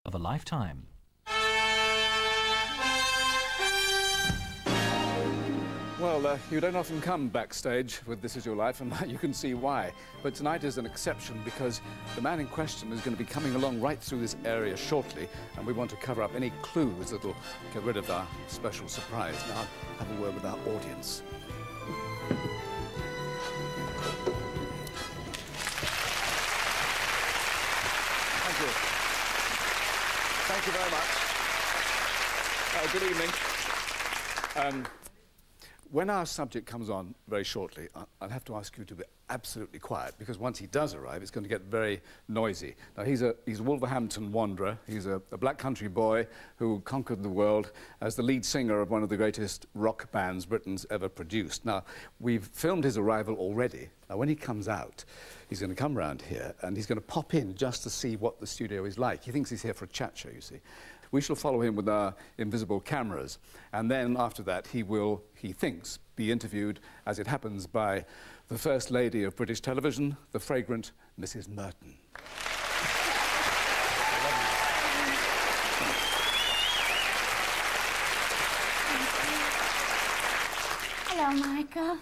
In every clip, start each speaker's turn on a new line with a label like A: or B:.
A: of a lifetime.
B: Well, you don't often come backstage with This Is Your Life, and you can see why. But tonight is an exception because the man in question is going to be coming along right through this area shortly, and we want to cover up any clues that'll get rid of our special surprise. Now, have a word with our audience. Thank you. Thank you very much. Good evening. When our subject comes on very shortly, I'll have to ask you to be absolutely quiet, because once he does arrive, it's going to get very noisy. Now, he's a Wolverhampton wanderer. He's a black country boy who conquered the world as the lead singer of one of the greatest rock bands Britain's ever produced. Now, we've filmed his arrival already. Now, when he comes out, he's going to come round here, and he's going to pop in just to see what the studio is like. He thinks he's here for a chat show, you see. We shall follow him with our invisible cameras, and then after that he will, he thinks, be interviewed, as it happens, by the First Lady of British television, the fragrant Mrs. Merton.
C: Hello, Michael.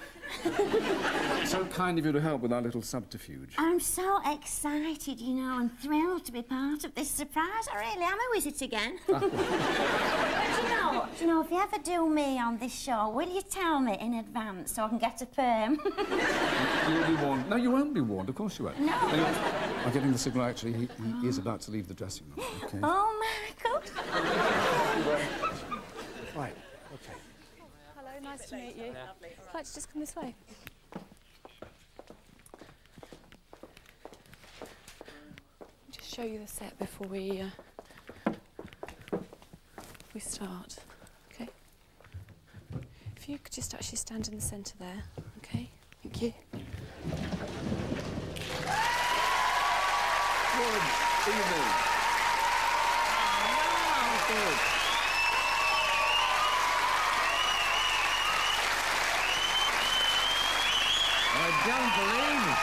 B: So kind of you to help with our little subterfuge.
C: I'm so excited, you know, and thrilled to be part of this surprise. I really am. Who is it again? Do you know, if you ever do me on this show, will you tell me in advance so I can get a perm?
B: You'll be warned. No, you won't be warned. Of course you won't.
C: No.
B: I'm getting the signal, actually. He is about to leave the dressing room. Okay.
C: Oh, Michael.
B: Right. Okay.
D: Hello, nice to meet you. Would you like to just come this way? Just show you the set before we start, okay? If you could just actually stand in the centre there, okay? Thank you.
B: Good evening. Good.
E: I don't believe it.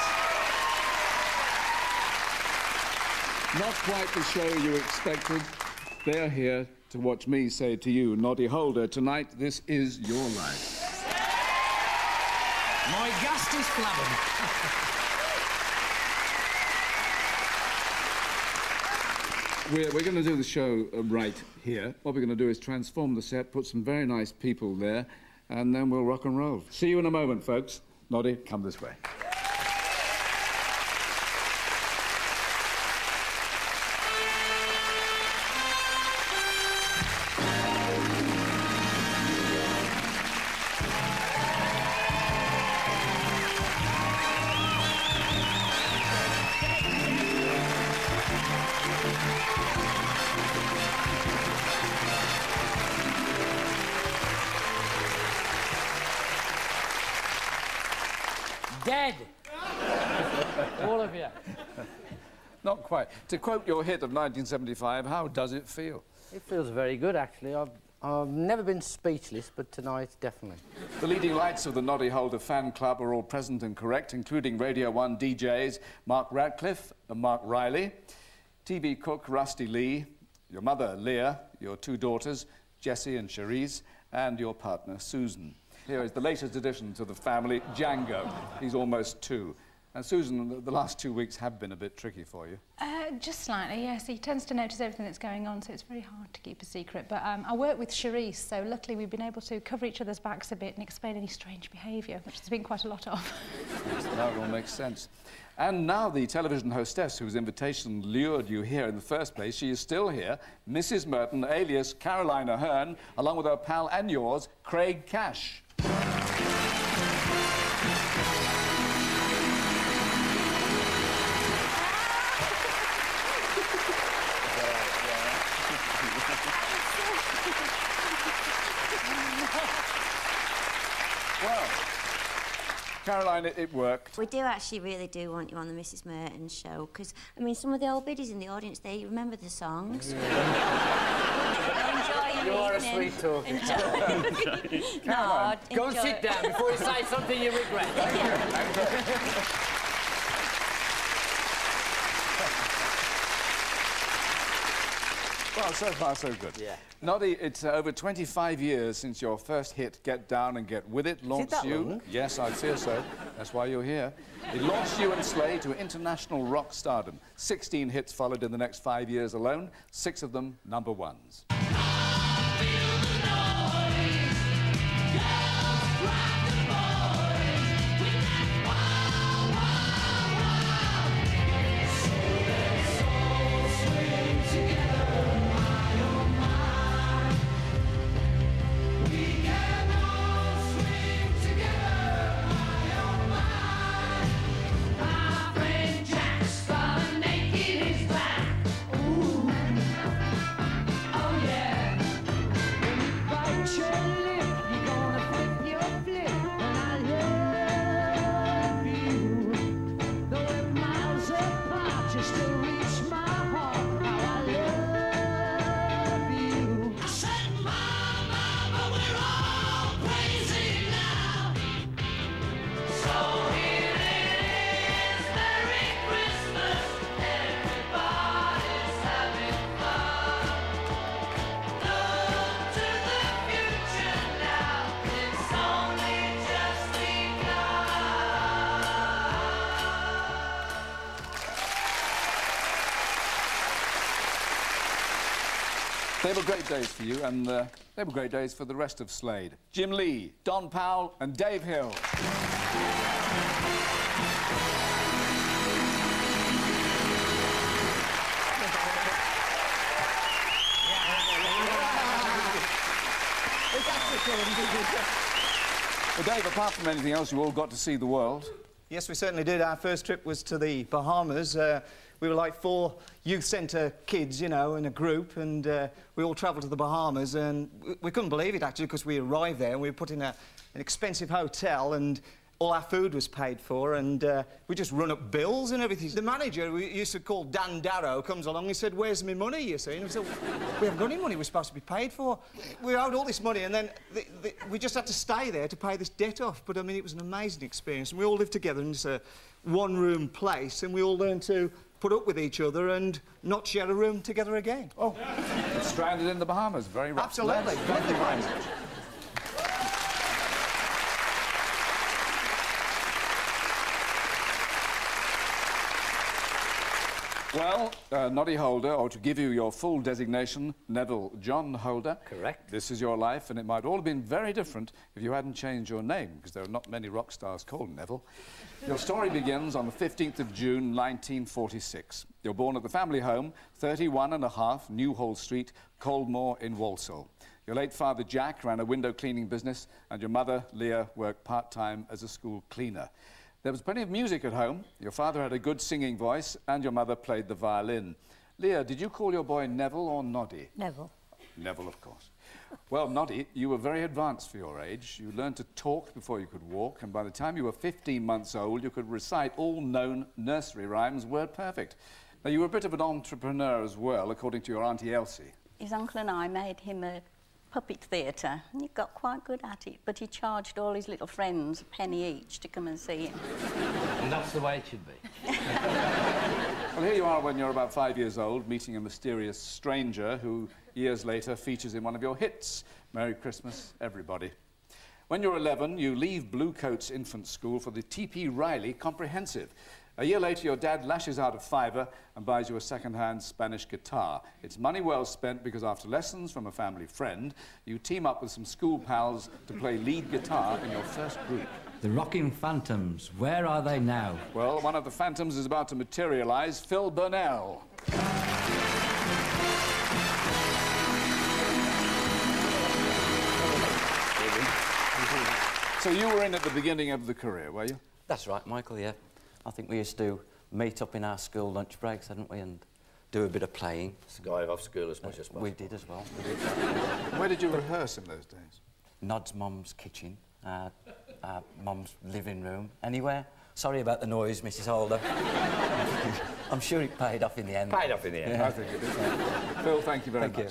B: Not quite the show you expected. They're here to watch me say to you, Noddi Holder, tonight, this is your life.
E: My gust is flabbing.
B: We're going to do the show right here. What we're going to do is transform the set, put some very nice people there, and then we'll rock and roll. See you in a moment, folks. Noddi, come this way.
E: Dead. All of you.
B: Not quite. To quote your hit of 1975, how does it feel?
F: It feels very good, actually. I've never been speechless, but tonight, definitely.
B: The leading lights of the Noddi Holder fan club are all present and correct, including Radio 1 DJs Mark Radcliffe and Mark Riley, TV cook Rusty Lee, your mother Leah, your two daughters Jessie and Cherise, and your partner Susan. Here is the latest addition to the family, Django. He's almost 2. And Susan, the last 2 weeks have been a bit tricky for you.
G: Just slightly, yes. He tends to notice everything that's going on, so it's very hard to keep a secret. But I work with Cherise, so luckily we've been able to cover each other's backs a bit and explain any strange behaviour, which there's been quite a lot of.
B: Yes, now it all makes sense. And now the television hostess whose invitation lured you here in the first place, she is still here, Mrs. Merton, alias Caroline Ahern, along with her pal and yours, Craig Cash. Well, Caroline, it worked.
C: We do actually really do want you on the Mrs. Merton show, because, I mean, some of the old biddies in the audience, they remember the songs. Enjoy your
F: You are a
C: evening.
F: sweet talker.
C: No,
F: Go and sit down before you say something you regret.
B: Well, so far, so good.
F: Yeah.
B: Noddy, it's over 25 years since your first hit, Get Down and Get With It, launched
F: that
B: you...
F: long?
B: Yes, I'd fear so. That's why you're here. It launched you and Slade to international rock stardom. 16 hits followed in the next 5 years alone, 6 of them #1s. They were great days for you, and they were great days for the rest of Slade. Jim Lee, Don Powell, and Dave Hill. Well, Dave, apart from anything else, you all got to see the world.
A: Yes, we certainly did. Our first trip was to the Bahamas. We were like 4 youth centre kids, you know, in a group, and we all travelled to the Bahamas, and we couldn't believe it, actually, because we arrived there and we were put in an expensive hotel, and all our food was paid for, and we just run up bills and everything. The manager, we used to call Dan Darrow, comes along, he said, "Where's my money?" you see, and we said, "We haven't got any money we're supposed to be paid for." We owed all this money, and then we just had to stay there to pay this debt off. But, I mean, it was an amazing experience, and we all lived together in this one-room place, and we all learned to put up with each other and not share a room together again.
B: Oh, stranded in the Bahamas, very rough.
A: Absolutely.
B: Thank you very much. Well, Noddy Holder, or to give you your full designation, Neville John Holder.
F: Correct.
B: This is your life, and it might all have been very different if you hadn't changed your name, because there are not many rock stars called Neville. Your story begins on the 15th of June, 1946. You're born at the family home, 31.5 Newhall Street, Coldmore in Walsall. Your late father, Jack, ran a window cleaning business, and your mother, Leah, worked part-time as a school cleaner. There was plenty of music at home. Your father had a good singing voice, and your mother played the violin. Leah, did you call your boy Neville or Noddy?
C: Neville.
B: Neville, of course. Well, Noddy, you were very advanced for your age. You learned to talk before you could walk, and by the time you were 15 months old, you could recite all known nursery rhymes word perfect. Now, you were a bit of an entrepreneur as well, according to your Auntie Elsie.
H: His uncle and I made him a puppet theatre, and he got quite good at it, but he charged all his little friends a penny each to come and see him.
E: And that's the way it should be.
B: Well, here you are when you're about 5 years old, meeting a mysterious stranger who, years later, features in one of your hits, Merry Christmas, Everybody. When you're 11, you leave Bluecoats Infant School for the T.P. Riley Comprehensive. A year later, your dad lashes out a £5 and buys you a second-hand Spanish guitar. It's money well spent because after lessons from a family friend, you team up with some school pals to play lead guitar in your first group.
E: The Rocking Phantoms, where are they now?
B: Well, one of the phantoms is about to materialise, Phil Burnell. So you were in at the beginning of the career, were you?
I: That's right, Michael, yeah. I think we used to meet up in our school lunch breaks, hadn't we, and do a bit of playing.
F: Skive off school as much as possible.
I: We did as well.
B: Where did you rehearse in those days?
I: Nod's mum's kitchen, our mum's living room, anywhere. Sorry about the noise, Mrs. Holder. I'm sure it paid off in the end.
F: Paid off in the end.
B: Yeah. I think it did. Phil, thank you very much.
I: You.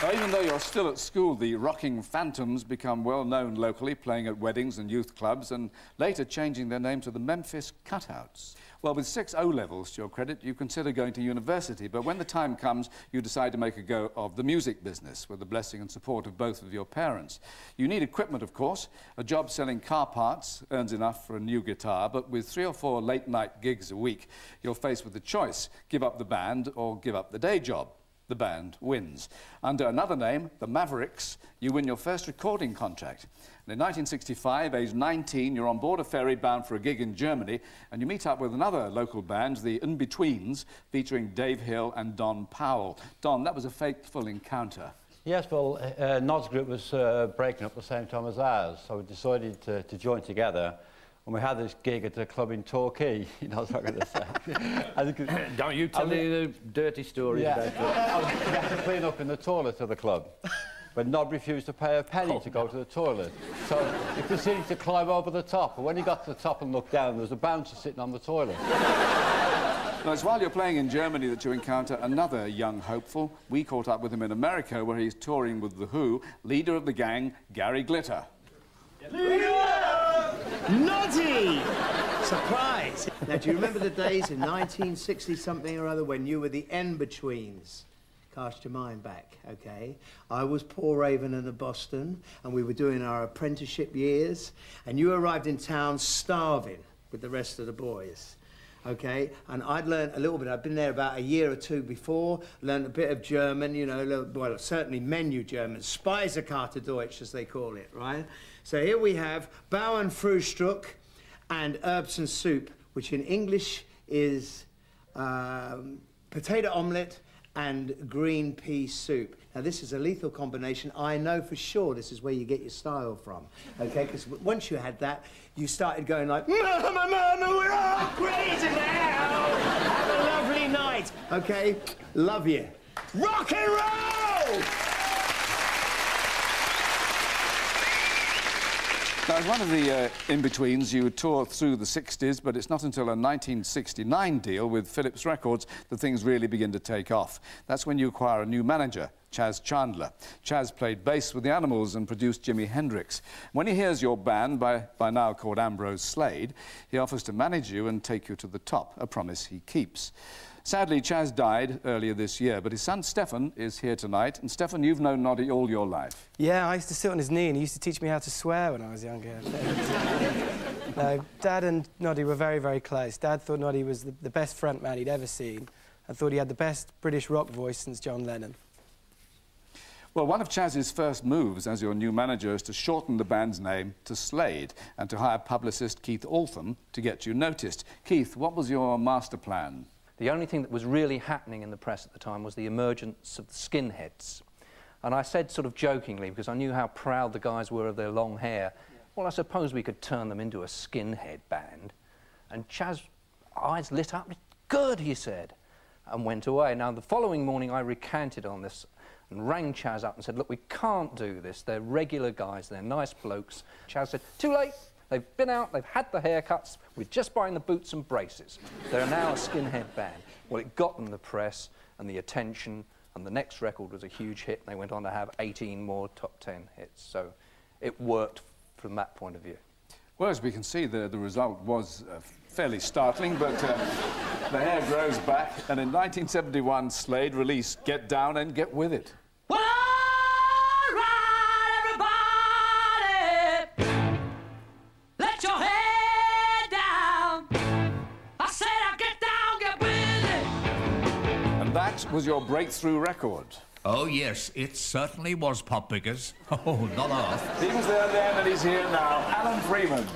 B: Now, even though you're still at school, the Rocking Phantoms become well known locally, playing at weddings and youth clubs, and later changing their name to the Memphis Cutouts. Well, with 6 O-levels to your credit, you consider going to university, but when the time comes, you decide to make a go of the music business, with the blessing and support of both of your parents. You need equipment, of course. A job selling car parts earns enough for a new guitar, but with 3 or 4 late-night gigs a week, you're faced with the choice: give up the band or give up the day job. The band wins. Under another name, the Mavericks, you win your first recording contract. And in 1965, aged 19, you're on board a ferry bound for a gig in Germany, and you meet up with another local band, the In-Betweens, featuring Dave Hill and Don Pauwell. Don, that was a fateful encounter.
F: Yes, well, Nod's group was breaking up at the same time as ours, so we decided to join together. And we had this gig at a club in Torquay, you know what I'm going to say.
E: Don't you tell me the dirty stories about it.
F: We had to clean up in the toilet of the club. But Nod refused to pay a penny to go to the toilet. So he proceeded to climb over the top. And when he got to the top and looked down, there was a bouncer sitting on the toilet.
B: Now, it's while you're playing in Germany that you encounter another young hopeful. We caught up with him in America, where he's touring with The Who, leader of the gang, Garry Glitter.
J: Noddi! Surprise! Now, do you remember the days in 1960-something or other when you were the In-Betweens? Cast your mind back, OK? I was Paul Raven in Boston, and we were doing our apprenticeship years, and you arrived in town starving with the rest of the boys. OK, and I'd learned a little bit. I'd been there about a year or 2 before, learned a bit of German, you know, well, certainly menu German, Speisekarte Deutsch, as they call it, right? So here we have Bauernfrühstück and herbs and soup, which in English is potato omelette and green pea soup. Now, this is a lethal combination. I know for sure this is where you get your style from, OK? Because once you had that, you started going like, Mama, Mama, we're all crazy now! Have a lovely night, OK? Love you. Rock and roll!
B: Now, as one of the in-betweens, you tour through the 60s, but it's not until a 1969 deal with Philips Records that things really begin to take off. That's when you acquire a new manager, Chas Chandler. Chas played bass with the Animals and produced Jimi Hendrix. When he hears your band, by now called Ambrose Slade, he offers to manage you and take you to the top, a promise he keeps. Sadly, Chas died earlier this year, but his son Stefan is here tonight. And Stefan, you've known Noddi all your life.
K: Yeah, I used to sit on his knee and he used to teach me how to swear when I was younger. No, Dad and Noddi were very, very close. Dad thought Noddi was the best front man he'd ever seen and thought he had the best British rock voice since John Lennon.
B: Well, one of Chas's first moves as your new manager is to shorten the band's name to Slade and to hire publicist Keith Altham to get you noticed. Keith, what was your master plan?
L: The only thing that was really happening in the press at the time was the emergence of the skinheads. And I said sort of jokingly, because I knew how proud the guys were of their long hair, well, I suppose we could turn them into a skinhead band. And Chas' eyes lit up. Good, he said, and went away. Now, the following morning, I recanted on this and rang Chas up and said, look, we can't do this. They're regular guys. They're nice blokes. Chas said, too late. They've been out, they've had the haircuts, we're just buying the boots and braces. They're now a skinhead band. Well, it got them the press and the attention, and the next record was a huge hit, and they went on to have 18 more top 10 hits. So it worked from that point of view.
B: Well, as we can see, the result was fairly startling, but the hair grows back, and in 1971, Slade released Get Down and Get With It. That was your breakthrough record.
M: Oh, yes, it certainly was, Pop Pickers. Oh, not half.
B: He was there then and he's here now. Alan Freeman.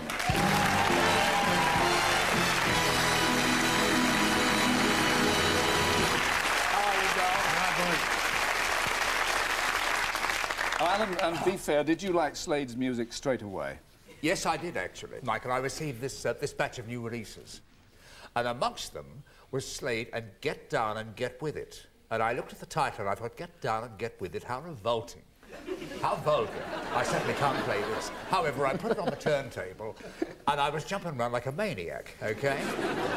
B: Alan, and be fair, did you like Slade's music straight away?
M: Yes, I did, actually. Michael, I received this batch of new releases. And amongst them was Slade and Get Down and Get With It. And I looked at the title and I thought, Get Down and Get With It, how revolting. How vulgar. I certainly can't play this. However, I put it on the turntable, and I was jumping around like a maniac, OK?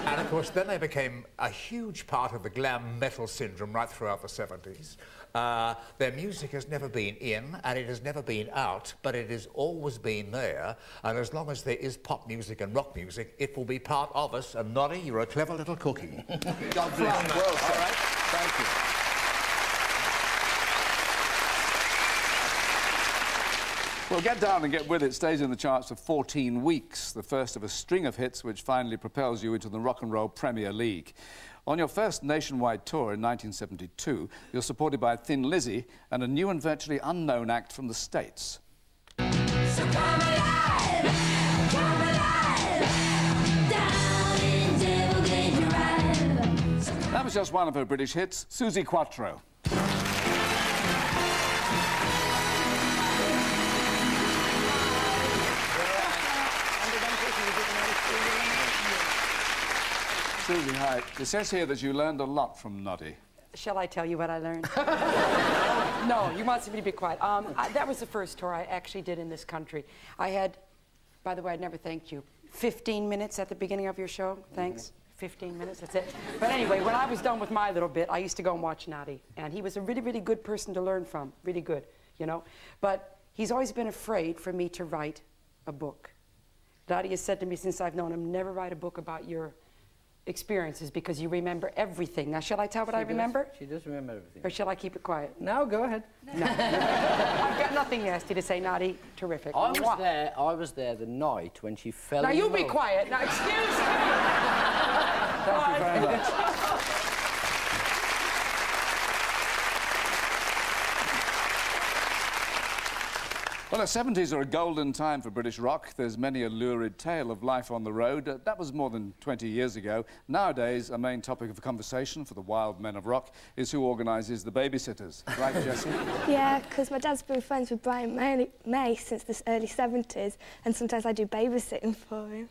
M: And, of course, then they became a huge part of the glam metal syndrome right throughout the 70s. Their music has never been in, and it has never been out, but it has always been there. And as long as there is pop music and rock music, it will be part of us. And, Noddy, you're a clever little cookie. God bless you.
B: Well said. All right. Thank you. Well, Get Down and Get With It stays in the charts for 14 weeks, the first of a string of hits which finally propels you into the Rock and Roll Premier League. On your first nationwide tour in 1972, you're supported by Thin Lizzy and a new and virtually unknown act from the States.
N: So come alive, down in Devil Gate Drive.
B: That was just one of her British hits, Süzi Quattro. Süzi, hi. It says here that you learned a lot from Noddy.
O: Shall I tell you what I learned? No, you want me to be quiet. That was the first tour I actually did in this country. I had, by the way, I never thanked you, 15 minutes at the beginning of your show. Thanks. 15 minutes, that's it. But anyway, when I was done with my little bit, I used to go and watch Noddy. And he was a really, really good person to learn from. Really good, you know? But he's always been afraid for me to write a book. Noddy has said to me since I've known him, never write a book about your experiences because you remember everything. Now, shall I tell what I remember?
E: She does remember everything.
O: Or shall I keep it quiet?
E: No, go ahead.
O: No. I've got nothing nasty to say, Noddy. Terrific.
E: I was there the night when she fell
O: Now,
E: in
O: you
E: love.
O: be quiet. Now, excuse me.
B: Thank you very much. Well, the 70s are a golden time for British rock. There's many a lurid tale of life on the road. That was more than 20 years ago. Nowadays, a main topic of conversation for the wild men of rock is who organises the babysitters. Right, Jessie?
P: Yeah, because my dad's been friends with Brian May since the early 70s, and sometimes I do babysitting for him.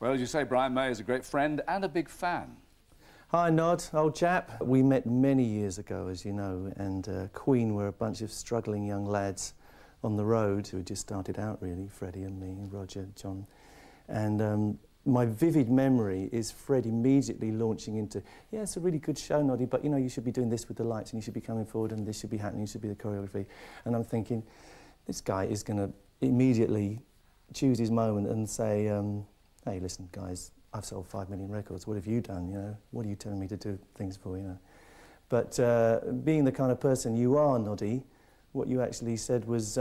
B: Well, as you say, Brian May is a great friend and a big fan.
Q: Hi, Nod, old chap. We met many years ago, as you know, and Queen were a bunch of struggling young lads on the road who had just started out, really, Freddie and me, Roger, John. And my vivid memory is Fred immediately launching into, yeah, it's a really good show, Noddy, but, you know, you should be doing this with the lights and you should be coming forward and this should be happening, should be the choreography. And I'm thinking, this guy is going to immediately choose his moment and say, hey, listen, guys, I've sold 5 million records. What have you done, you know? What are you telling me to do things for, you know? But being the kind of person you are, Noddy, what you actually said was,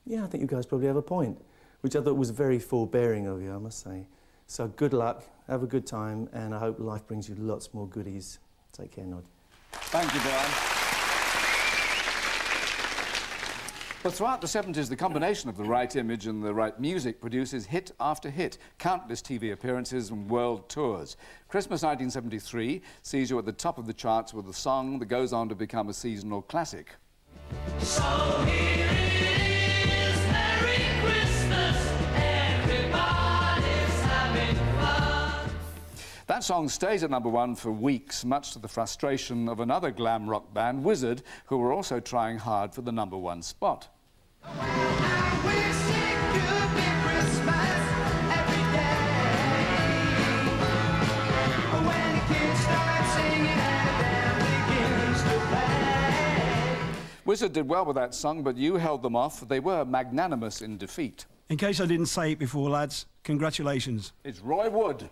Q: yeah, I think you guys probably have a point, which I thought was very forbearing of you, I must say. So good luck, have a good time, and I hope life brings you lots more goodies. Take care, Nod.
B: Thank you, Brian. But throughout the 70s, the combination of the right image and the right music produces hit after hit, countless TV appearances and world tours. Christmas 1973 sees you at the top of the charts with a song that goes on to become a seasonal classic.
N: So here it is, Merry Christmas, everybody's having fun.
B: That song stays at #1 for weeks, much to the frustration of another glam rock band, Wizzard, who were also trying hard for the #1 spot.
N: I wish it could be Christmas every day. When the kids start singing and the band begins to play.
B: Wizzard did well with that song, but you held them off. They were magnanimous in defeat.
R: In case I didn't say it before, lads, congratulations.
B: It's Roy Wood.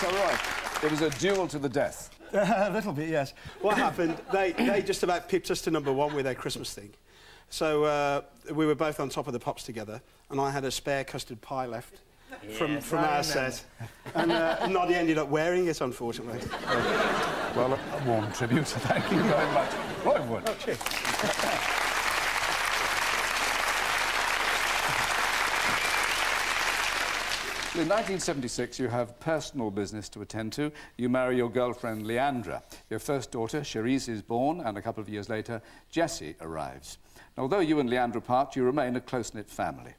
B: So, Roy, it was a duel to the death.
R: A little bit, yes. What happened, they just about pipped us to #1 with their Christmas thing. So we were both on top of the pops together, and I had a spare custard pie left from our set. And Noddy ended up wearing it, unfortunately.
B: Well, a warm tribute. Thank you very much. Roy Wood.
R: Oh, cheers.
B: In 1976, you have personal business to attend to. You marry your girlfriend, Leandra. Your first daughter, Cherise, is born, and a couple of years later, Jessie arrives. Now, although you and Leandra part, you remain a close-knit family.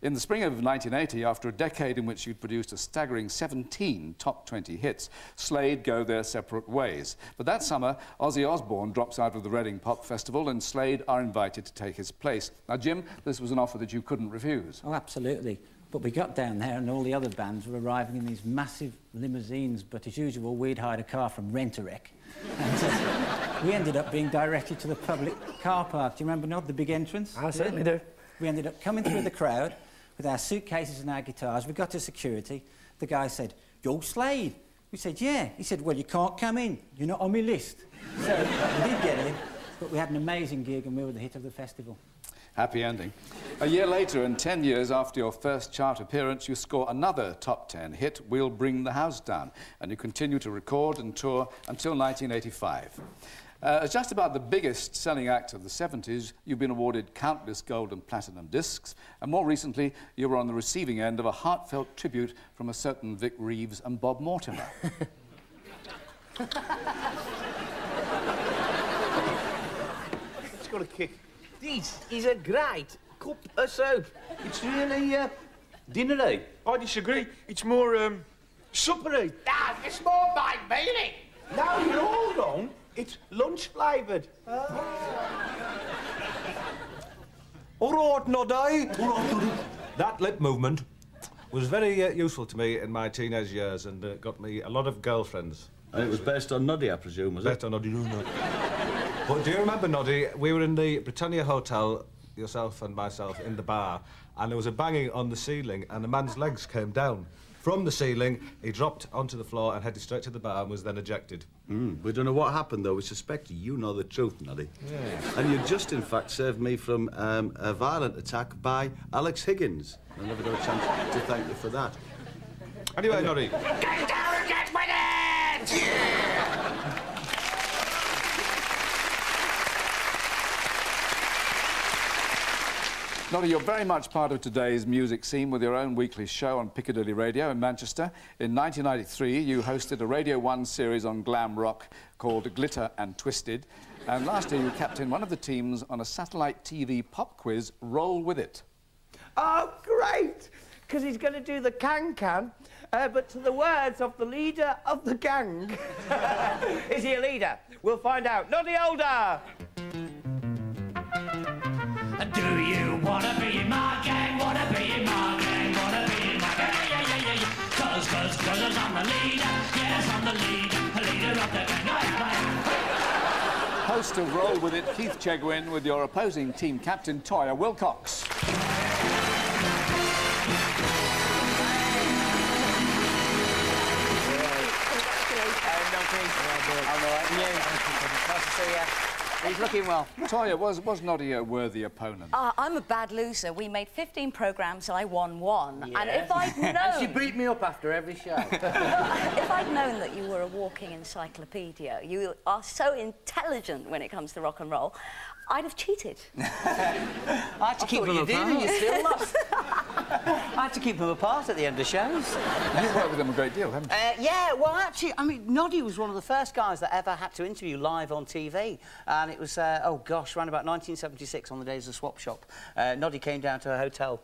B: In the spring of 1980, after a decade in which you'd produced a staggering 17 top 20 hits, Slэйд go their separate ways. But that summer, Ozzy Osbourne drops out of the Reading Pop Festival and Slэйd are invited to take his place. Now, Jim, this was an offer that you couldn't refuse.
S: Oh, absolutely. But we got down there and all the other bands were arriving in these massive limousines, but as usual, we'd hired a car from Rent-A-Wreck. And we ended up being directed to the public car park. Do you remember, Nod, the big entrance?
T: I certainly do.
S: We ended up coming through the crowd with our suitcases and our guitars. We got to security. The guy said, "You're Slэйd?" We said, "Yeah." He said, "Well, you can't come in. You're not on my list." So we did get in, but we had an amazing gig and we were the hit of the festival.
B: Happy ending. A year later, and 10 years after your first chart appearance, you score another top 10 hit, We'll Bring the House Down, and you continue to record and tour until 1985. As just about the biggest selling act of the 70s, you've been awarded countless gold and platinum discs, and more recently, you were on the receiving end of a heartfelt tribute from a certain Vic Reeves and Bob Mortimer.
J: It's got a kick.
T: This is a great cup of soup. It's really, dinnery. I disagree. It's more, suppery.
N: Dad, it's more my meaning.
T: No, you're all wrong. It's lunch-flavoured.
U: All right, Noddi. All right, Noddi. That lip movement was very useful to me in my teenage years and got me a lot of girlfriends.
V: And it was based on Noddi, I presume, was it?
U: Based on Noddi, no. But do you remember, Noddi, we were in the Britannia Hotel, yourself and myself, in the bar, and there was a banging on the ceiling, and a man's legs came down. From the ceiling, he dropped onto the floor and headed straight to the bar and was then ejected.
V: We don't know what happened, though. We suspect you know the truth, Noddi.
U: Yeah.
V: And you just, in fact, saved me from a violent attack by Alex Higgins. I never got a chance to thank you for that.
U: Anyway, Noddi.
N: Get down and get with it!
B: Noddi, you're very much part of today's music scene with your own weekly show on Piccadilly Radio in Manchester. In 1993, you hosted a Radio 1 series on glam rock called Glitter and Twisted. And last year, you captained one of the teams on a satellite TV pop quiz, Roll With It.
T: Oh, great! Because he's going to do the can-can, but to the words of the leader of the gang. Is he a leader? We'll find out. Noddi Holder!
N: Do you wanna be in my gang? Wanna be in my gang? Wanna be in my gang? Yeah, yeah, yeah, yeah. Cause I'm the leader. Yes, I'm the leader of the gang. I am.
B: Host of Roll With It, Keith Chegwin, with your opposing team captain, Toyah Wilcox.
W: Nice to see you. He's looking well.
B: Toyah, was Noddi a worthy opponent?
W: I'm a bad loser. We made 15 programmes, I won one.
E: Yes.
W: And if I'd known...
E: And she beat me up after every show.
W: If I'd known that you were a walking encyclopedia, you are so intelligent when it comes to rock and roll, I'd have cheated.
E: I had to keep them apart. And you still lost. I had to keep them apart at the end of shows.
B: You've worked with them a great deal, haven't you?
E: Yeah, well, actually, I mean, Noddi was one of the first guys that ever had to interview live on TV. And it was, oh, gosh, around about 1976, on the days of Swap Shop. Noddi came down to a hotel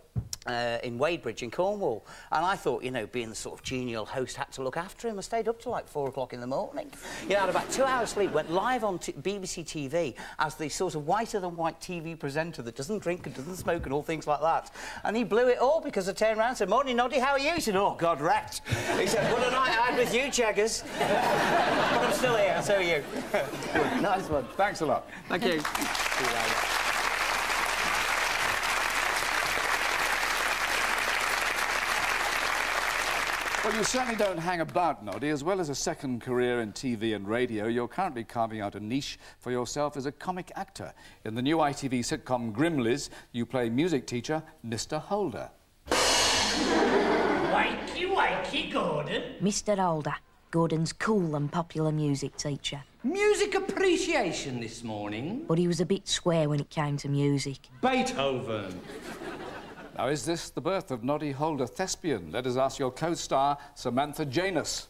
E: in Wadebridge in Cornwall. And I thought, you know, being the sort of genial host, had to look after him. I stayed up till like 4 o'clock in the morning. You know, had about 2 hours sleep, went live on BBC TV as the sort of whiter-than-white TV presenter that doesn't drink and doesn't smoke and all things like that. And he blew it all because I turned around and said, "Morning, Noddi, how are you?" He said, "Oh, God, wrecked." He said, "What a night I had with you, Cheggers." But I'm still here, and so are you. Good. Nice one.
B: Thanks a lot.
E: Thank you.
B: Well, you certainly don't hang about, Noddi. As well as a second career in TV and radio, you're currently carving out a niche for yourself as a comic actor. In the new ITV sitcom Grimleys, you play music teacher Mr. Holder.
N: Wakey, wakey, Gordon.
X: Mr. Holder, Gordon's cool and popular music teacher.
Y: Music appreciation this morning.
X: But he was a bit square when it came to music.
Y: Beethoven.
B: Now, is this the birth of Noddi Holder thespian? Let us ask your co-star, Samantha Janus.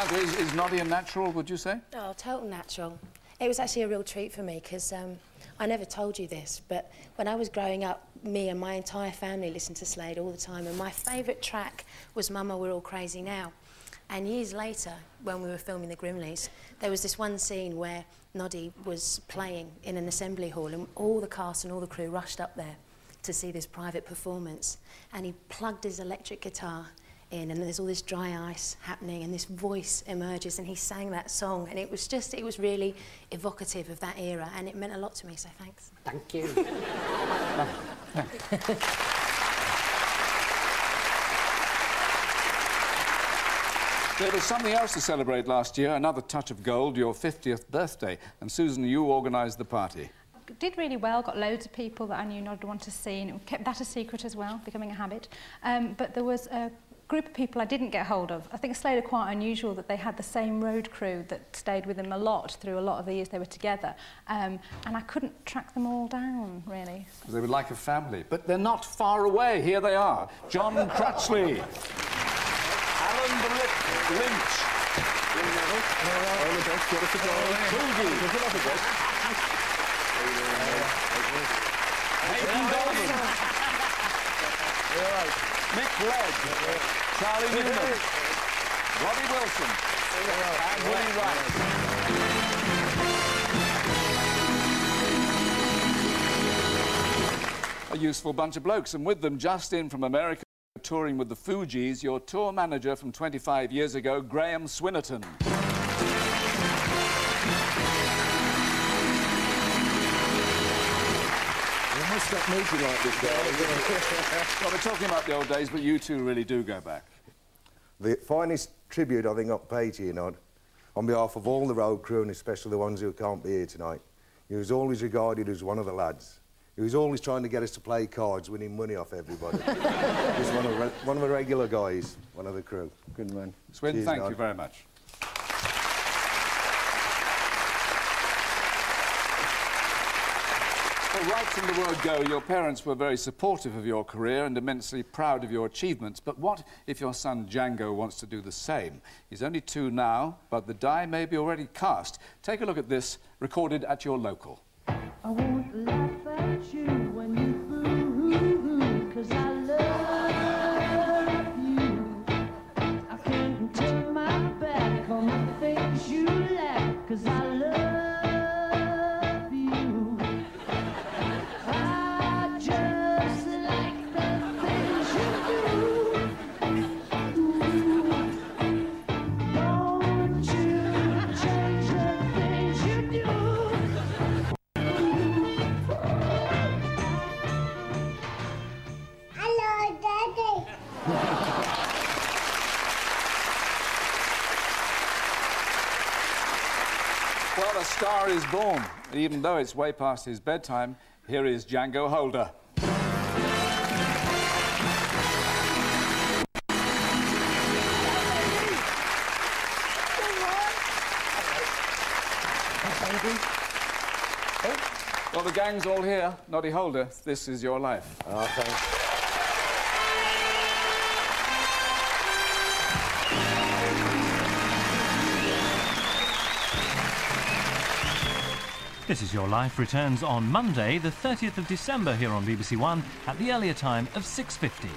B: Quattro, is Noddy a natural, would you say?
A: Oh, total natural. It was actually a real treat for me because I never told you this, but when I was growing up, me and my entire family listened to Slade all the time, and my favourite track was Mama, We're All Crazy Now. And years later, when we were filming The Grimleys, there was this one scene where Noddy was playing in an assembly hall, and all the cast and all the crew rushed up there to see this private performance, and he plugged his electric guitar in, and there's all this dry ice happening, and this voice emerges, and he sang that song, and it was really evocative of that era, and it meant a lot to me, so thanks.
E: Thank you.
B: There was something else to celebrate last year, another touch of gold, your 50th birthday, and Susan, you organised the party.
C: Did really well, got loads of people that I knew Noddy wanted to see, and kept that a secret as well, becoming a habit. But there was a group of people I didn't get hold of. I think Slade are quite unusual that they had the same road crew that stayed with them a lot through a lot of the years they were together, and I couldn't track them all down, really.
B: They were like a family, but they're not far away. Here they are. John Crutchley, Alan Lynch, Mick Legg, Charlie Newman, Robbie Wilson, and Willie Wright. A useful bunch of blokes, and with them, just in from America, touring with the Fugees, your tour manager from 25 years ago, Graham Swinnerton.
D: Stop making like this,
B: Well, we're talking about the old days, but you two really do go back.
D: The finest tribute I think I've paid to you, Nod, on behalf of all the road crew, and especially the ones who can't be here tonight. He was always regarded as one of the lads. He was always trying to get us to play cards, winning money off everybody. He was one of the regular guys, one of the crew. Good man.
B: Swin,
D: Cheers,
B: thank
D: Nod.
B: you very much. Well, right from the word go, your parents were very supportive of your career and immensely proud of your achievements. But what if your son Django wants to do the same? He's only 2 now, but the die may be already cast. Take a look at this, recorded at your local.
N: I won't laugh at you when you boo-hoo, 'cause I love you. I can't turn my back on the things you lack, 'cause I love you. I just like the things you do. Don't you change the things you do.
G: Hello, Daddy.
B: Well, a star is born. Even though it's way past his bedtime, here is Django Holder. Well, the gang's all here. Noddy Holder, this is your life.
D: Oh, thanks.
H: This Is Your Life returns on Monday, the 30th of December here on BBC One at the earlier time of 6:50.